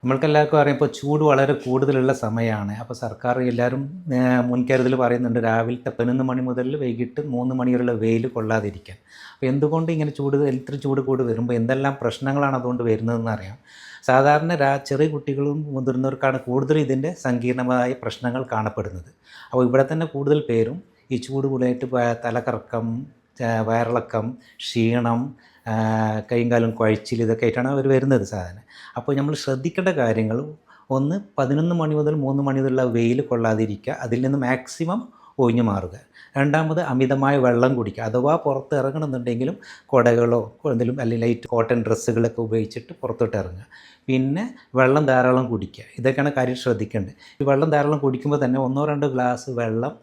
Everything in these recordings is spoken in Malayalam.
നമ്മൾക്കെല്ലാവർക്കും അറിയാം ഇപ്പോൾ ചൂട് വളരെ കൂടുതലുള്ള സമയമാണ്. അപ്പോൾ സർക്കാർ എല്ലാവരും മുൻകരുതൽ പറയുന്നുണ്ട് രാവിലത്തെ 11 മണി മുതൽ വൈകിട്ട് 3 മണി വരെയുള്ള വെയിൽ കൊള്ളാതിരിക്കാൻ. അപ്പോൾ എന്തുകൊണ്ട് ഇങ്ങനെ ഇത്ര ചൂട് കൂടി വരുമ്പോൾ എന്തെല്ലാം പ്രശ്നങ്ങളാണ് അതുകൊണ്ട് വരുന്നതെന്ന് അറിയാം. സാധാരണ ചെറിയ കുട്ടികളും മുതിർന്നവർക്കാണ് കൂടുതൽ ഇതിൻ്റെ സങ്കീർണമായ പ്രശ്നങ്ങൾ കാണപ്പെടുന്നത്. അപ്പോൾ ഇവിടെ തന്നെ കൂടുതൽ പേരും ഈ ചൂട് കൂടിയിട്ട് തലകറക്കം, വയറിളക്കം, ക്ഷീണം, കൈയും കാലും കുഴച്ചിൽ ഇതൊക്കെ ആയിട്ടാണ് അവർ വരുന്നത് സാധാരണ. അപ്പോൾ നമ്മൾ ശ്രദ്ധിക്കേണ്ട കാര്യങ്ങൾ, ഒന്ന് 11 മണി മുതൽ 3 മണി വരെയുള്ള വെയിൽ കൊള്ളാതിരിക്കുക, അതിൽ നിന്ന് മാക്സിമം ഒഴിഞ്ഞു മാറുക. രണ്ടാമത് അമിതമായ വെള്ളം കുടിക്കുക. അഥവാ പുറത്ത് ഇറങ്ങണമെന്നുണ്ടെങ്കിലും കുടകളോ എന്തെങ്കിലും അല്ലെങ്കിൽ ലൈറ്റ് കോട്ടൺ ഡ്രസ്സുകളൊക്കെ ഉപയോഗിച്ചിട്ട് പുറത്തോട്ട് ഇറങ്ങുക. പിന്നെ വെള്ളം ധാരാളം കുടിക്കുക. ഇതൊക്കെയാണ് കാര്യം ശ്രദ്ധിക്കേണ്ടത്. ഈ വെള്ളം ധാരാളം കുടിക്കുമ്പോൾ തന്നെ 1-2 ഗ്ലാസ് വെള്ളം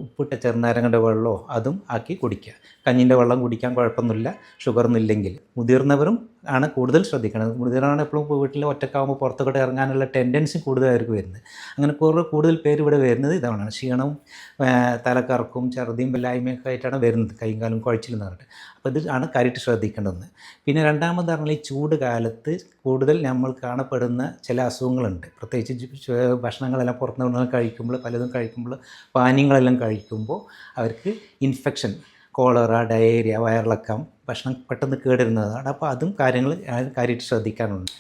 ഉപ്പിട്ട ചെറുനാരങ്ങയുടെ വെള്ളമോ അതും ആക്കി കുടിക്കുക. കഞ്ഞിൻ്റെ വെള്ളം കുടിക്കാൻ കുഴപ്പമൊന്നുമില്ല, ഷുഗറൊന്നും ഇല്ലെങ്കിൽ. മുതിർന്നവരും ആണ് കൂടുതൽ ശ്രദ്ധിക്കുന്നത്. മുതിർന്നവരാണ് എപ്പോഴും വീട്ടിൽ ഒറ്റക്കാവുമ്പോൾ പുറത്തോട്ട് ഇറങ്ങാനുള്ള ടെൻഡൻസി കൂടുതലായിരിക്കും വരുന്നത്. അങ്ങനെ കൂടുതൽ പേര് ഇവിടെ വരുന്നത് ഇതാണ്. ക്ഷീണവും തലക്കറക്കും ഛർദിയും വല്ലായ്മയൊക്കെ ആയിട്ടാണ് വരുന്നത്, കൈയും കാലും കുഴച്ചിലെന്ന് പറഞ്ഞിട്ട്. അപ്പോൾ ഇത് ആണ് കാര്യമായിട്ട് ശ്രദ്ധിക്കേണ്ടതെന്ന്. പിന്നെ രണ്ടാമത് പറഞ്ഞാൽ ഈ ചൂട് കാലത്ത് കൂടുതൽ നമ്മൾ കാണപ്പെടുന്ന ചില അസുഖങ്ങളുണ്ട്. പ്രത്യേകിച്ച് ഭക്ഷണങ്ങളെല്ലാം പുറത്തുനിന്ന് കഴിക്കുമ്പോൾ, പലതും കഴിക്കുമ്പോൾ, പാനീയങ്ങളെല്ലാം കഴിക്കുമ്പോൾ അവർക്ക് ഇൻഫെക്ഷൻ, കോളറ, ഡയേറിയ, വയറിളക്കം, ഭക്ഷണം പെട്ടെന്ന് കേടുവരുന്നതാണ്. അപ്പോൾ അതും കാര്യമായിട്ട് ശ്രദ്ധിക്കാനുണ്ട്.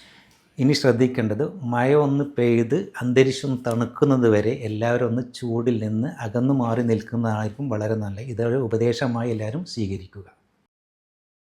ഇനി ശ്രദ്ധിക്കേണ്ടത്, മഴ ഒന്ന് പെയ്ത് അന്തരീക്ഷം തണുക്കുന്നത് വരെ എല്ലാവരും ഒന്ന് ചൂടിൽ നിന്ന് അകന്നു മാറി നിൽക്കുന്നതായിരിക്കും വളരെ നല്ലത്. ഇതൊരു ഉപദേശമായി എല്ലാവരും സ്വീകരിക്കുക.